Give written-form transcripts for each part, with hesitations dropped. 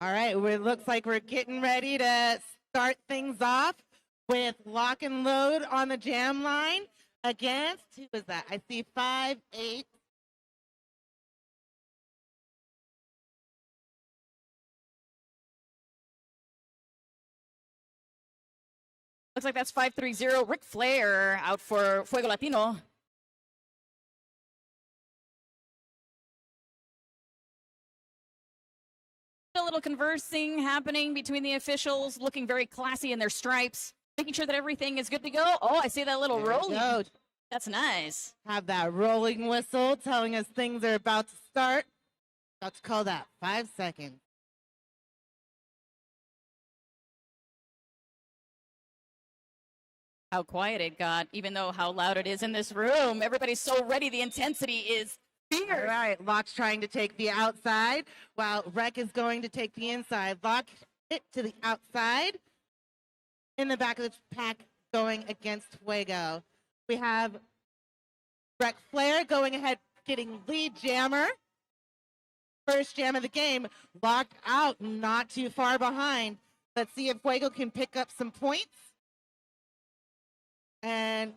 All right, it looks like we're getting ready to start things off with lock and load on the jam line against, who is that? I see 5, 8. Looks like that's 530 Ric Flair out for Fuego Latino. A little conversing happening between the officials, looking very classy in their stripes, making sure that everything is good to go. Oh, I see that little rolling. That's nice. Have that rolling whistle telling us things are about to start. About to call that 5 seconds. How quiet it got, even though how loud it is in this room. Everybody's so ready. The intensity is fierce. All right, Locke's trying to take the outside while Rec is going to take the inside. Locke hit to the outside in the back of the pack going against Fuego. We have Ric Flair going ahead, getting lead jammer. First jam of the game, locked out, not too far behind. Let's see if Fuego can pick up some points. And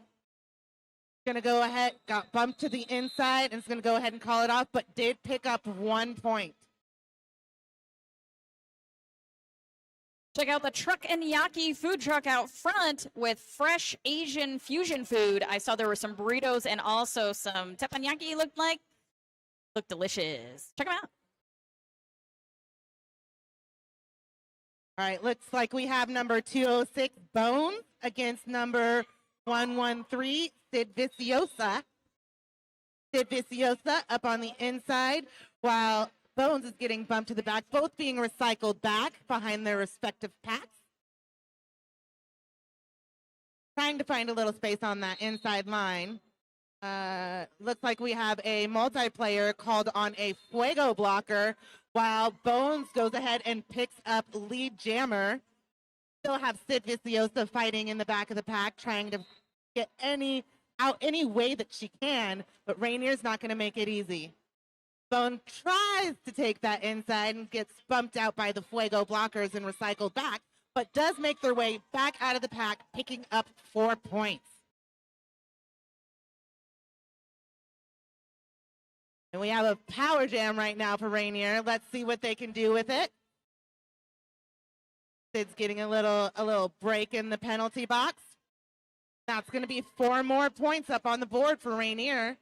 gonna go ahead, got bumped to the inside, and is gonna go ahead and call it off, but did pick up 1 point. Check out the Truck and Yaki food truck out front with fresh Asian fusion food. I saw there were some burritos and also some teppanyaki looked delicious. Check them out. All right, looks like we have number 206, Bones, against number 113, Sid Viciosa. Sid Viciosa up on the inside, while Bones is getting bumped to the back, both being recycled back behind their respective packs. Trying to find a little space on that inside line. Looks like we have a multiplayer called on a Fuego blocker, while Bones goes ahead and picks up lead jammer. Still have Sid Viciosa fighting in the back of the pack, trying to get any way that she can, but Rainier's not going to make it easy. Bone tries to take that inside and gets bumped out by the Fuego blockers and recycled back, but does make their way back out of the pack, picking up 4 points. And we have a power jam right now for Rainier. Let's see what they can do with it. Sid's getting a little break in the penalty box. That's going to be 4 more points up on the board for Rainier.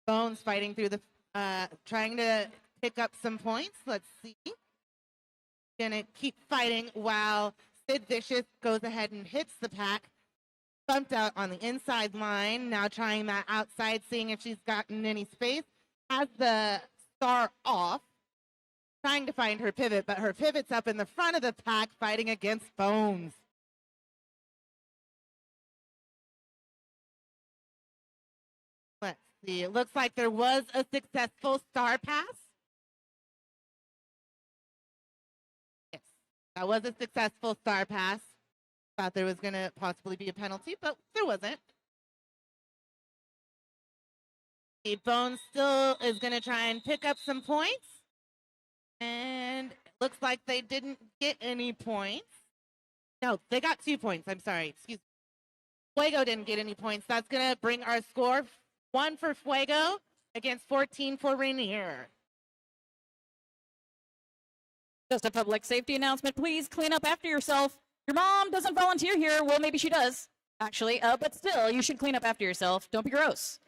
Bones fighting through the, trying to pick up some points. Let's see. Gonna keep fighting while Sid Vicious goes ahead and hits the pack. Bumped out on the inside line. Now trying that outside, seeing if she's gotten any space. Has the star off. Trying to find her pivot, but her pivot's up in the front of the pack fighting against Bones. Let's see. It looks like there was a successful star pass. Yes, that was a successful star pass. Thought there was going to possibly be a penalty, but there wasn't. The Bones still is going to try and pick up some points. And it looks like they didn't get any points. No, they got 2 points. I'm sorry. Excuse me. Fuego didn't get any points. That's going to bring our score 1 for Fuego against 14 for Rainier. Just a public safety announcement. Please clean up after yourself. Your mom doesn't volunteer here. Well, maybe she does, actually. But still, you should clean up after yourself. Don't be gross.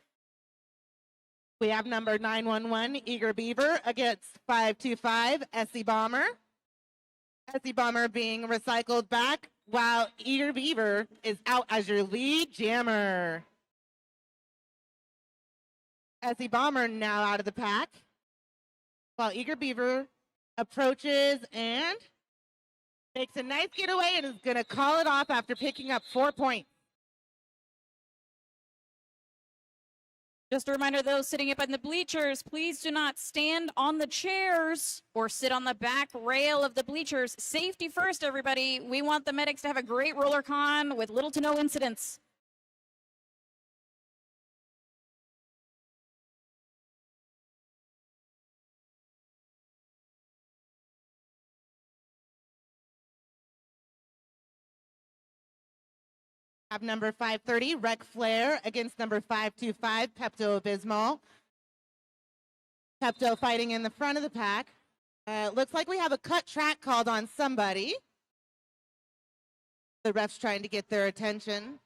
We have number 911, Eager Beaver, against 525, Essie Bomber. Essie Bomber being recycled back, while Eager Beaver is out as your lead jammer. Essie Bomber now out of the pack, while Eager Beaver approaches and makes a nice getaway and is going to call it off after picking up 4 points. Just a reminder, those sitting up in the bleachers, please do not stand on the chairs or sit on the back rail of the bleachers. Safety first, everybody. We want the medics to have a great RollerCon with little to no incidents. Have number 530, Rec Flair, against number 525, Pepto-Bismol. Pepto fighting in the front of the pack. Looks like we have a cut track called on somebody. The ref's trying to get their attention.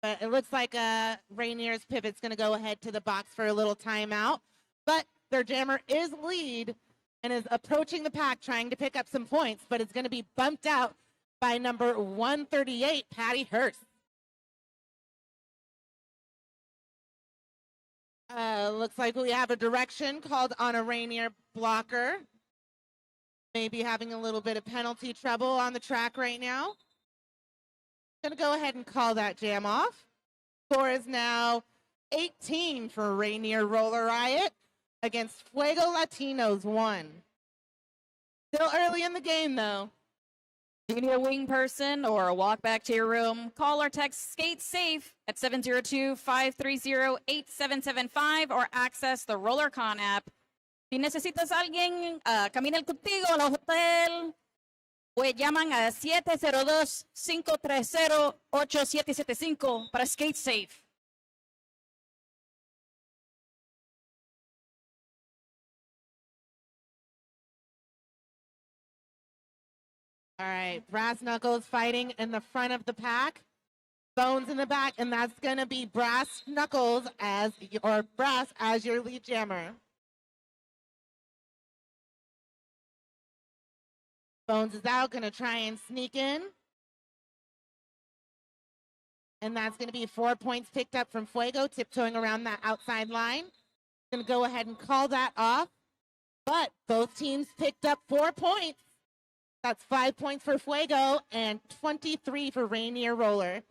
But it looks like Rainier's pivot's going to go ahead to the box for a little timeout. But their jammer is lead and is approaching the pack, trying to pick up some points, but it's going to be bumped out by number 138, Patty Hurst. Looks like we have a direction called on a Rainier blocker. Maybe having a little bit of penalty trouble on the track right now. Gonna go ahead and call that jam off. Score is now 18 for Rainier Roller Riot against Fuego Latinos 1. Still early in the game though. If you need a wing person or a walk back to your room, call or text Skate Safe at 702-530-8775 or access the RollerCon app. Si necesitas alguien, camina contigo a la hotel, pues llaman a 702-530-8775 para Skate Safe. All right, Brass Knuckles fighting in the front of the pack. Bones in the back, and that's going to be Brass Knuckles or Brass as your lead jammer. Bones is out, going to try and sneak in. And that's going to be 4 points picked up from Fuego, tiptoeing around that outside line. Going to go ahead and call that off. But both teams picked up 4 points. That's 5 points for Fuego and 23 for Rainier Roller.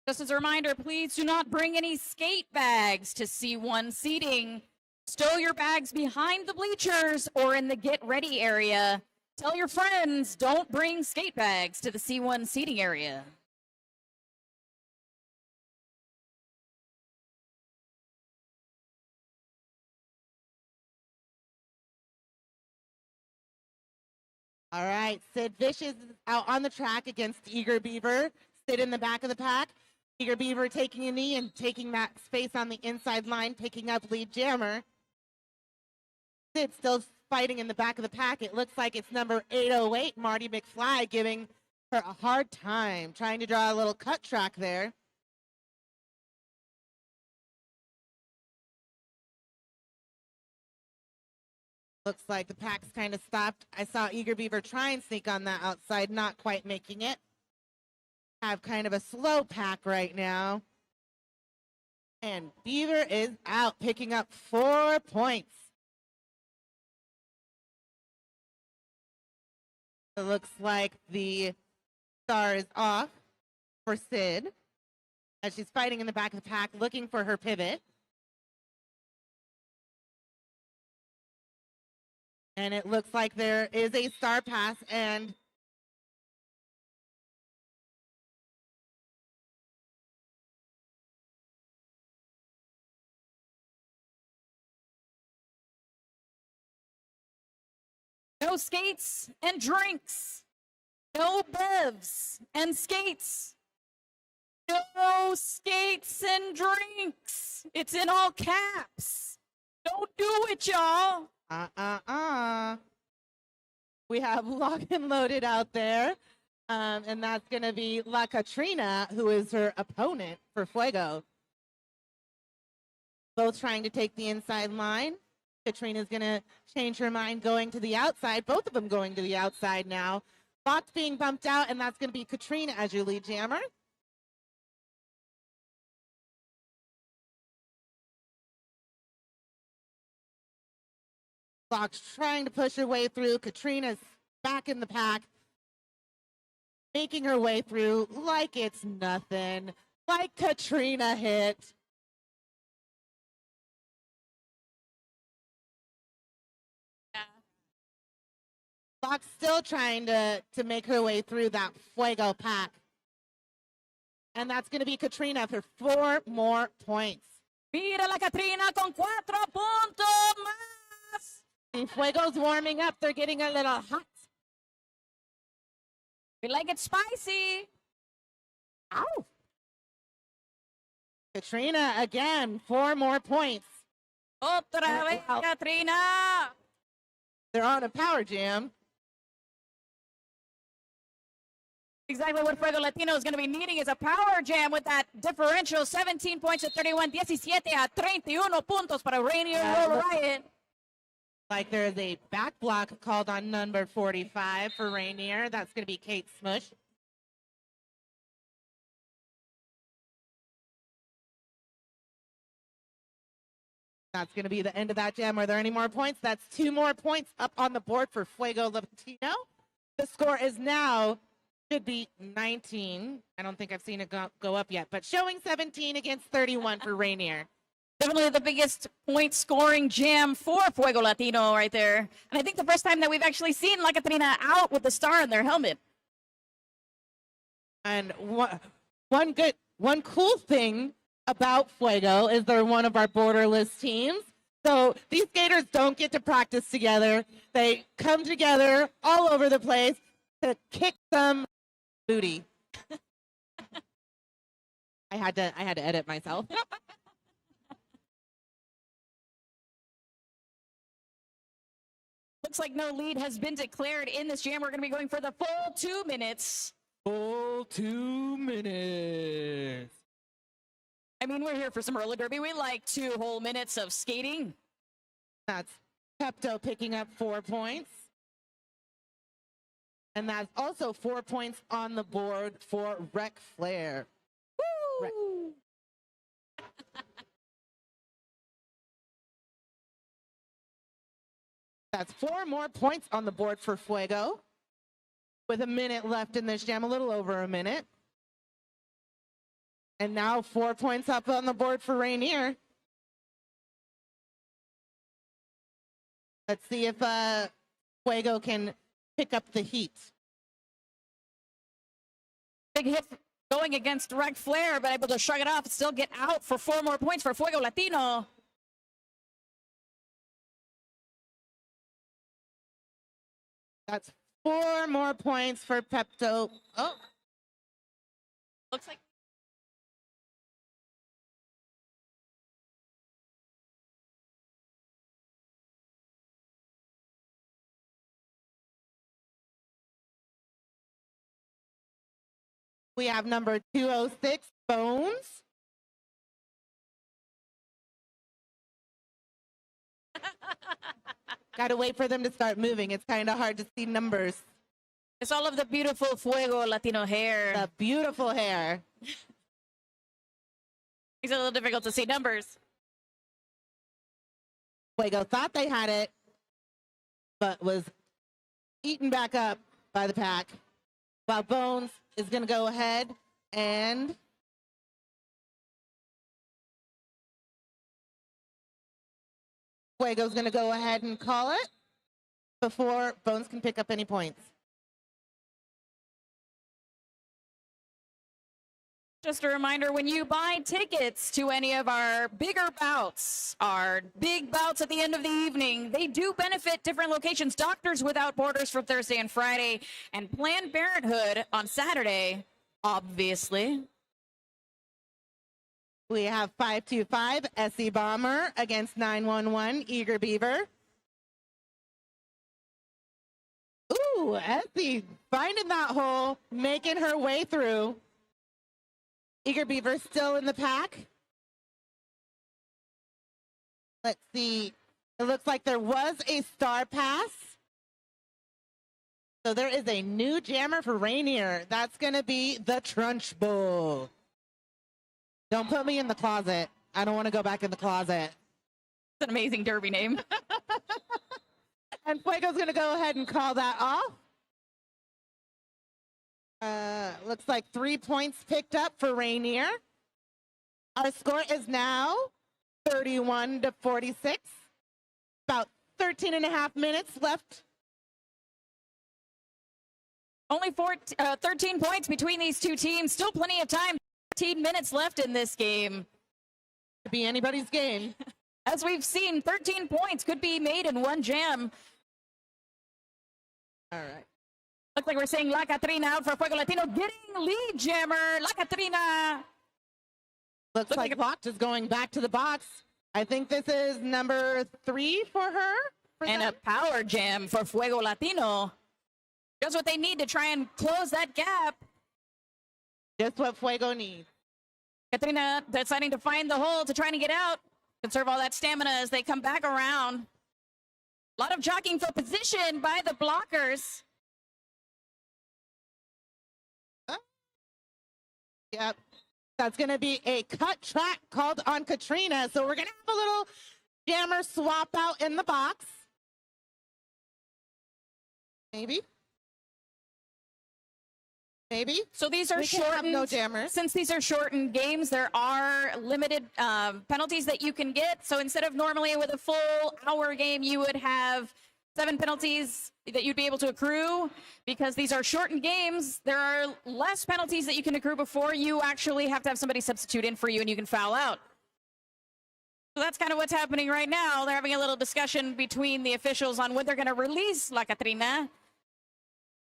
Just as a reminder, please do not bring any skate bags to C1 seating. Stow your bags behind the bleachers or in the get ready area. Tell your friends, don't bring skate bags to the C1 seating area. All right, Sid Vicious is out on the track against Eager Beaver. Sid in the back of the pack. Eager Beaver taking a knee and taking that space on the inside line, picking up lead jammer. Sid still fighting in the back of the pack. It looks like it's number 808, Marty McFly, giving her a hard time, trying to draw a little cut track there. Looks like the pack's kind of stopped. I saw Eager Beaver try and sneak on that outside, not quite making it. Have kind of a slow pack right now. And Beaver is out, picking up 4 points. It looks like the star is off for Sid as she's fighting in the back of the pack, looking for her pivot. And it looks like there is a star pass and No skates and drinks. No bevs and skates. No skates and drinks. It's in all caps. Don't do it, y'all. We have Lock and Loaded out there. And that's going to be La Katrina, who is her opponent for Fuego. Both trying to take the inside line. Katrina's going to change her mind going to the outside. Both of them going to the outside now. Lock's being bumped out, and that's going to be Katrina as your lead jammer. Lock's trying to push her way through. Katrina's back in the pack, making her way through like it's nothing. Like Katrina hit. Fox still trying to make her way through that Fuego pack. And that's going to be Katrina for 4 more points. Mira la Katrina con 4 puntos más. The Fuego's warming up. They're getting a little hot. We like it spicy. Ow. Katrina again, 4 more points. Otra vez, Katrina. They're on a power jam. Exactly what Fuego Latino is going to be needing is a power jam with that differential 17 points at 31, 17 a 31 puntos para Rainier Riot. Like there's a back block called on number 45 for Rainier. That's going to be Kate Smush. That's going to be the end of that jam. Are there any more points? That's 2 more points up on the board for Fuego Latino. The score is now, should be 19. I don't think I've seen it go up yet, but showing 17 against 31 for Rainier. Definitely the biggest point scoring jam for Fuego Latino right there. And I think the first time that we've actually seen La Catrina out with the star in their helmet. And one cool thing about Fuego is they're one of our borderless teams. So these skaters don't get to practice together. They come together all over the place to kick some booty. I had to edit myself. Looks like no lead has been declared in this jam. We're going to be going for the full 2 minutes. Full 2 minutes. I mean, we're here for some roller derby. We like 2 whole minutes of skating. That's Pepto picking up 4 points. And that's also 4 points on the board for Rec Flair. Woo! That's 4 more points on the board for Fuego. With a minute left in this jam, a little over a minute. And now 4 points up on the board for Rainier. Let's see if Fuego can pick up the heat. Big hit going against Rec Flair, but able to shrug it off and still get out for 4 more points for Fuego Latino. That's 4 more points for Pepto. Oh. Looks like we have number 206, Bones. Got to wait for them to start moving. It's kind of hard to see numbers. it's all of the beautiful Fuego Latino hair. The beautiful hair. Makes it a little difficult to see numbers. Fuego thought they had it, but was eaten back up by the pack. While Bones is going to go ahead and Fuego's going to go ahead and call it before Bones can pick up any points. Just a reminder, when you buy tickets to any of our bigger bouts, our big bouts at the end of the evening, they do benefit different locations. Doctors Without Borders for Thursday and Friday, and Planned Parenthood on Saturday, obviously. We have 525 SE Bomber against 911 Eager Beaver. Ooh, SE finding that hole, making her way through. Eager Beaver still in the pack. Let's see. It looks like there was a star pass. So there is a new jammer for Rainier. That's going to be the Trunchbull. Don't put me in the closet. I don't want to go back in the closet. It's an amazing derby name. And Fuego's going to go ahead and call that off. Looks like 3 points picked up for Rainier. Our score is now 31-46. About 13 and a half minutes left Only 13 points between these two teams. Still plenty of time. 13 minutes left in this game. Could be anybody's game. As we've seen, 13 points could be made in one jam. All right. Looks like we're seeing La Catrina out for Fuego Latino, getting lead jammer. La Catrina. Looks like Locked is going back to the box. I think this is number 3 for her. And a power jam for Fuego Latino. Just what they need to try and close that gap. Just what Fuego needs. Catrina deciding to find the hole to try and get out. Conserve all that stamina as they come back around. A lot of jockeying for position by the blockers. Yep. That's going to be a cut track called on Katrina. So we're going to have a little jammer swap out in the box. Maybe. Maybe. So these are shortened. No jammers. Since these are shortened games, there are limited penalties that you can get. So instead of normally with a full hour game, you would have 7 penalties that you'd be able to accrue. Because these are shortened games, there are less penalties that you can accrue before you actually have to have somebody substitute in for you and you can foul out. So that's kind of what's happening right now. They're having a little discussion between the officials on when they're going to release La Catrina.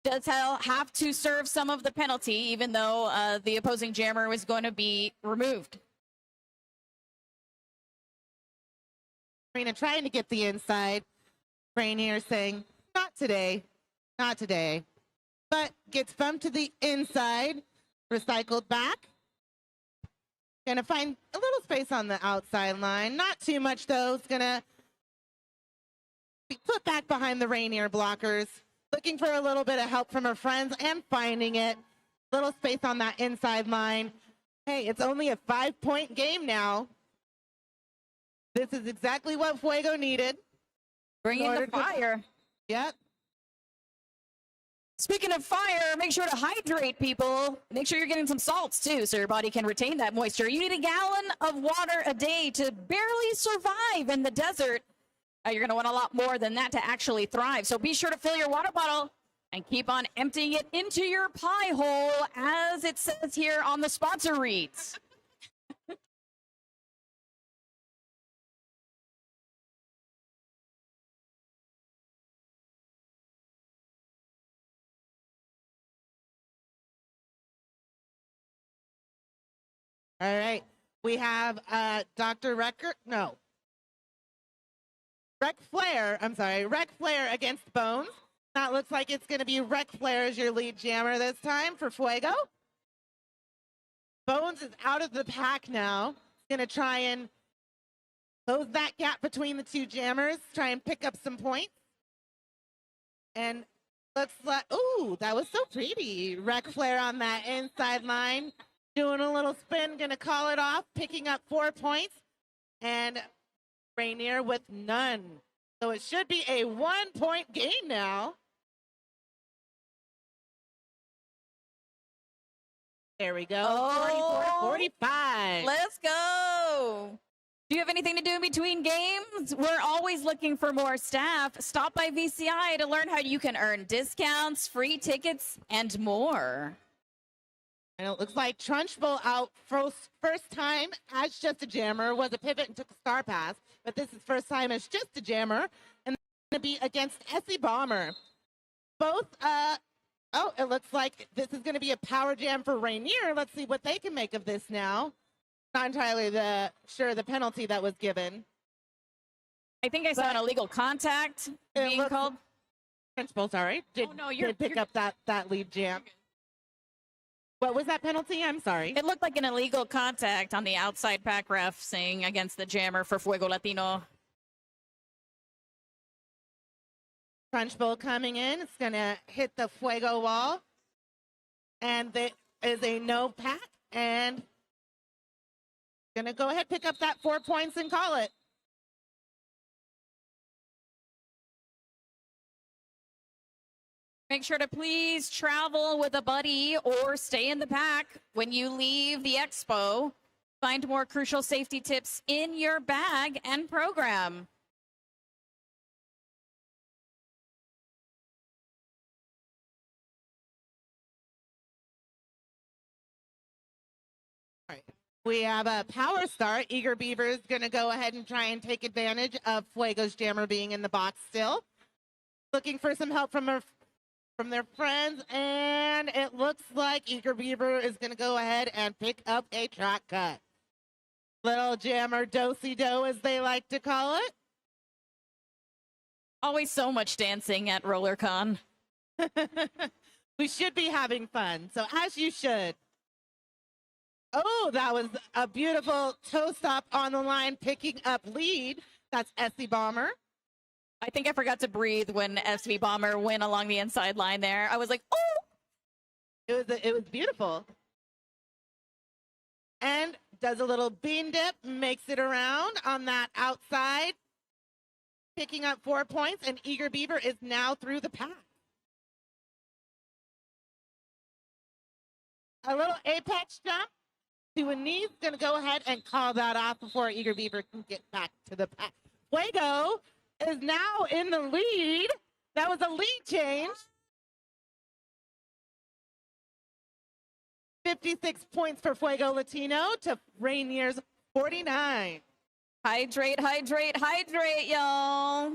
Does have to serve some of the penalty, even though the opposing jammer was going to be removed. Katrina trying to get the inside. Rainier saying, not today, not today. But gets bumped to the inside, recycled back. Gonna find a little space on the outside line. Not too much though. It's gonna be put back behind the Rainier blockers. Looking for a little bit of help from her friends and finding it. Little space on that inside line. Hey, it's only a 5-point game now. This is exactly what Fuego needed. Bring in the fire. Yep. Speaking of fire, make sure to hydrate, people. Make sure you're getting some salts, too, so your body can retain that moisture. You need a gallon of water a day to barely survive in the desert. You're going to want a lot more than that to actually thrive. So be sure to fill your water bottle and keep on emptying it into your pie hole, as it says here on the sponsor reads. All right. We have Dr. Rec Flair against Bones. That looks like it's going to be Rec Flair as your lead jammer this time for Fuego. Bones is out of the pack now. He's going to try and close that gap between the two jammers, try and pick up some points. And looks like, ooh, that was so pretty. Rec Flair on that inside line, doing a little spin, going to call it off, picking up 4 points. And Rainier with none. So it should be a 1-point game now. There we go. Oh, 44-45. Let's go. Do you have anything to do in between games? We're always looking for more staff. Stop by VCI to learn how you can earn discounts, free tickets, and more. And it looks like Trunchbull out first time as just a jammer, was a pivot and took a star pass, but this is first time as just a jammer, and going to be against Essie Bomber. Both, it looks like this is going to be a power jam for Rainier. Let's see what they can make of this now. Not entirely sure the penalty that was given. I think I saw an illegal contact being called. Trunchbull, sorry, did pick up that lead jam. What was that penalty? I'm sorry. It looked like an illegal contact on the outside pack ref saying against the jammer for Fuego Latino. Trunchbull coming in. It's going to hit the Fuego wall. And there is a no pack. And going to go ahead, pick up that 4 points and call it. Make sure to please travel with a buddy or stay in the pack when you leave the expo. Find more crucial safety tips in your bag and program. We have a power start. Eager Beaver is going to go ahead and try and take advantage of Fuego's jammer being in the box still. Looking for some help from their friends, and it looks like Eager Beaver is going to go ahead and pick up a track cut. Little jammer do-si-do, as they like to call it. Always so much dancing at RollerCon. We should be having fun, so as you should. Oh, that was a beautiful toe stop on the line, picking up lead. That's SC Bomber. I think I forgot to breathe when SV Bomber went along the inside line there. I was like, oh! It was beautiful. And does a little bean dip, makes it around on that outside, picking up 4 points, and Eager Beaver is now through the pack. A little apex jump to a knee, is going to go ahead and call that off before Eager Beaver can get back to the pack. Fuego is now in the lead. That was a lead change. 56 points for Fuego Latino to Rainier's 49. Hydrate, hydrate, hydrate, y'all.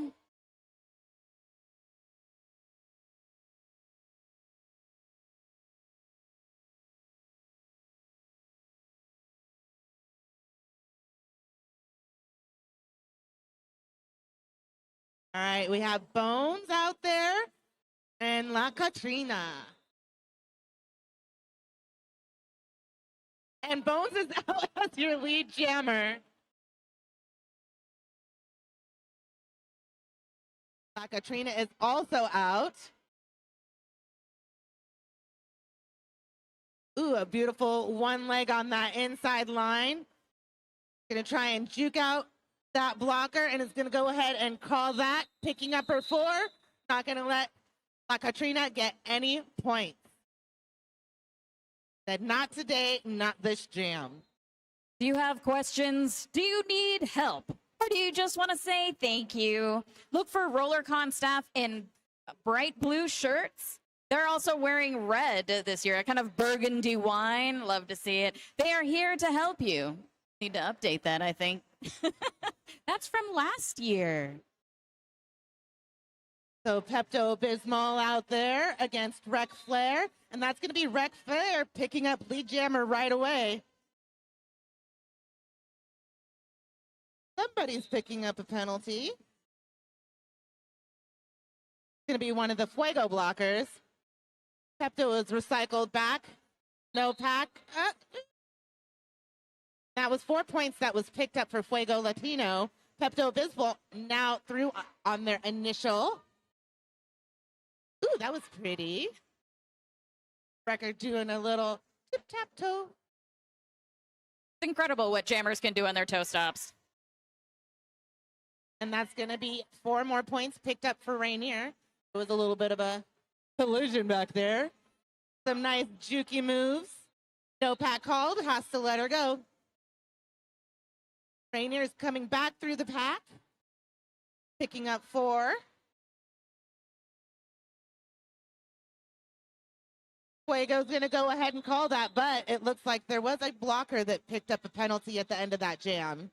All right, we have Bones out there and La Katrina. And Bones is out as your lead jammer. La Katrina is also out. Ooh, a beautiful one leg on that inside line. Gonna try and juke out that blocker, and is gonna go ahead and call that, picking up her 4. Not gonna let La Katrina get any points. Said not today, not this jam. Do you have questions? Do you need help? Or do you just want to say thank you? Look for RollerCon staff in bright blue shirts. They're also wearing red this year, a kind of burgundy wine. Love to see it. They are here to help you. Need to update that, I think. That's from last year. So Pepto-Bismol out there against Rec Flair. And that's going to be Rec Flair picking up lead jammer right away. Somebody's picking up a penalty. It's going to be one of the Fuego blockers. Pepto is recycled back. No pack. That was 4 points that was picked up for Fuego Latino. Pepto-Bismol now through on their initial. Ooh, that was pretty. Record doing a little tip-tap-toe. It's incredible what jammers can do on their toe stops. And that's going to be 4 more points picked up for Rainier. It was a little bit of a collision back there. Some nice jukey moves. No pack called. Has to let her go. Rainier is coming back through the pack. Picking up 4. Fuego's going to go ahead and call that, but it looks like there was a blocker that picked up a penalty at the end of that jam.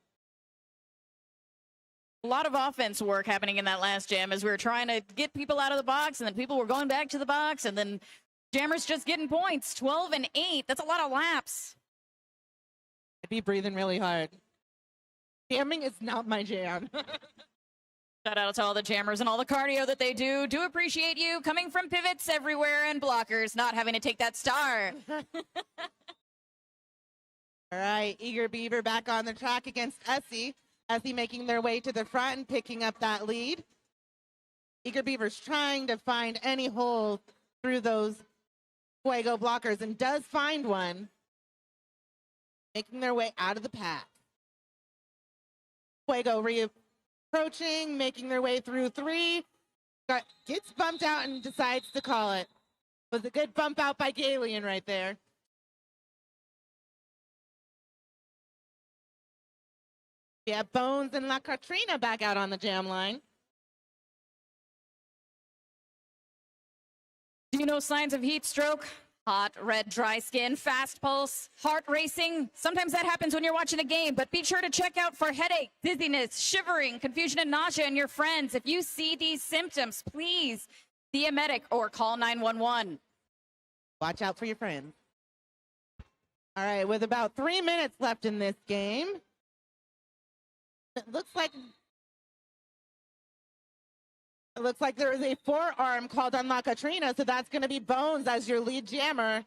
A lot of offense work happening in that last jam as we were trying to get people out of the box, and then people were going back to the box, and then jammers just getting points. 12 and 8. That's a lot of laps. I'd be breathing really hard. Jamming is not my jam. Shout out to all the jammers and all the cardio that they do. Do appreciate you coming from pivots everywhere and blockers, not having to take that star. All right, Eager Beaver back on the track against Essie. Essie making their way to the front and picking up that lead. Eager Beaver's trying to find any hole through those Fuego blockers and does find one. Making their way out of the pack. Fuego reapproaching, making their way through 3. Gets bumped out and decides to call it. Was a good bump out by Galian right there. Yeah, Bones and La Katrina back out on the jam line. Do you know signs of heat stroke? Hot, red, dry skin, fast pulse, heart racing. Sometimes that happens when you're watching a game, but be sure to check out for headache, dizziness, shivering, confusion, and nausea in your friends. If you see these symptoms, please see a medic or call 911. Watch out for your friends. All right, with about 3 minutes left in this game, it looks like there is a forearm called on La Katrina, so that's going to be Bones as your lead jammer.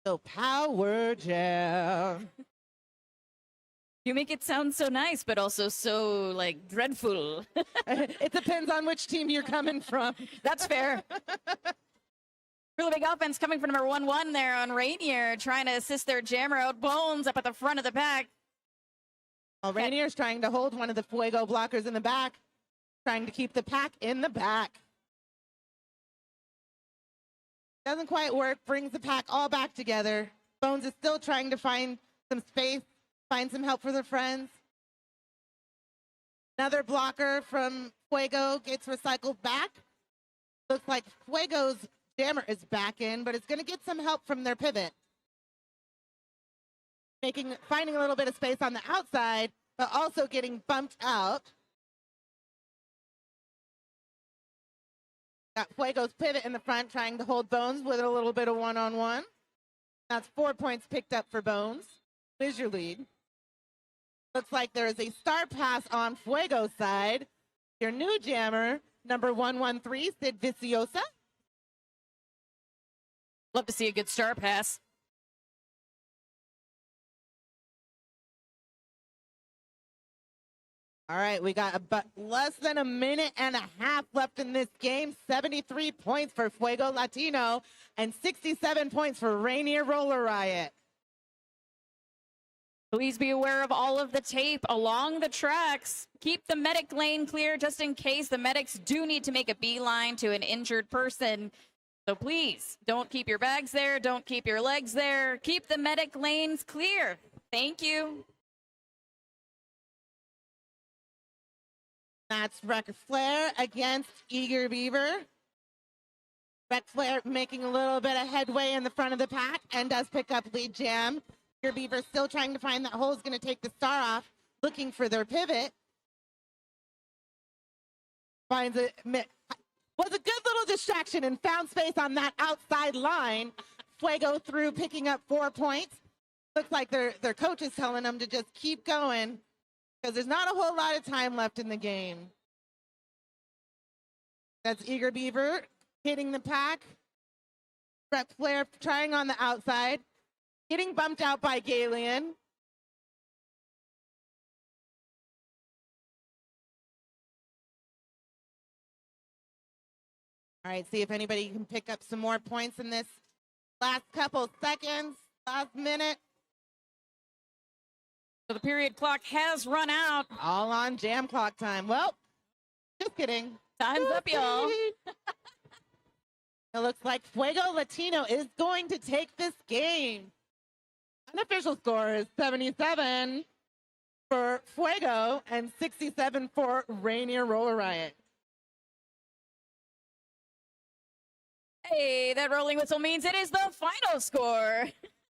So power jam. You make it sound so nice, but also so, like, dreadful. It depends on which team you're coming from. That's fair. Really big offense coming from number 1-1 there on Rainier, trying to assist their jammer out. Bones up at the front of the pack. Well, Rainier's trying to hold one of the Fuego blockers in the back, trying to keep the pack in the back. Doesn't quite work, brings the pack all back together. Bones is still trying to find some space, find some help for their friends. Another blocker from Fuego gets recycled back. Looks like Fuego's jammer is back in, but it's going to get some help from their pivot. Finding a little bit of space on the outside, but also getting bumped out. Got Fuego's pivot in the front, trying to hold Bones with a little bit of one-on-one. That's 4 points picked up for Bones. Here's your lead. Looks like there is a star pass on Fuego's side. Your new jammer, number 113, Sid Viciosa. Love to see a good star pass. All right, we got about less than a minute and a half left in this game. 73 points for Fuego Latino and 67 points for Rainier Roller Riot. Please be aware of all of the tape along the tracks. Keep the medic lane clear just in case the medics do need to make a beeline to an injured person. So please, don't keep your bags there. Don't keep your legs there. Keep the medic lanes clear. Thank you. That's Wreck Flair against Eager Beaver. Wreck Flair making a little bit of headway in the front of the pack and does pick up lead jam. Eager Beaver still trying to find that hole, is going to take the star off, looking for their pivot. Finds it, was a good little distraction and found space on that outside line. Fuego through, picking up 4 points. Looks like their coach is telling them to just keep going, because there's not a whole lot of time left in the game. That's Eager Beaver hitting the pack. Brett Flair trying on the outside, getting bumped out by Galian. All right, see if anybody can pick up some more points in this last couple seconds, last minute. So the period clock has run out. All on jam clock time. Well, just kidding. Time's up, y'all. It looks like Fuego Latino is going to take this game. Unofficial score is 77 for Fuego and 67 for Rainier Roller Riot. Hey, that rolling whistle means it is the final score.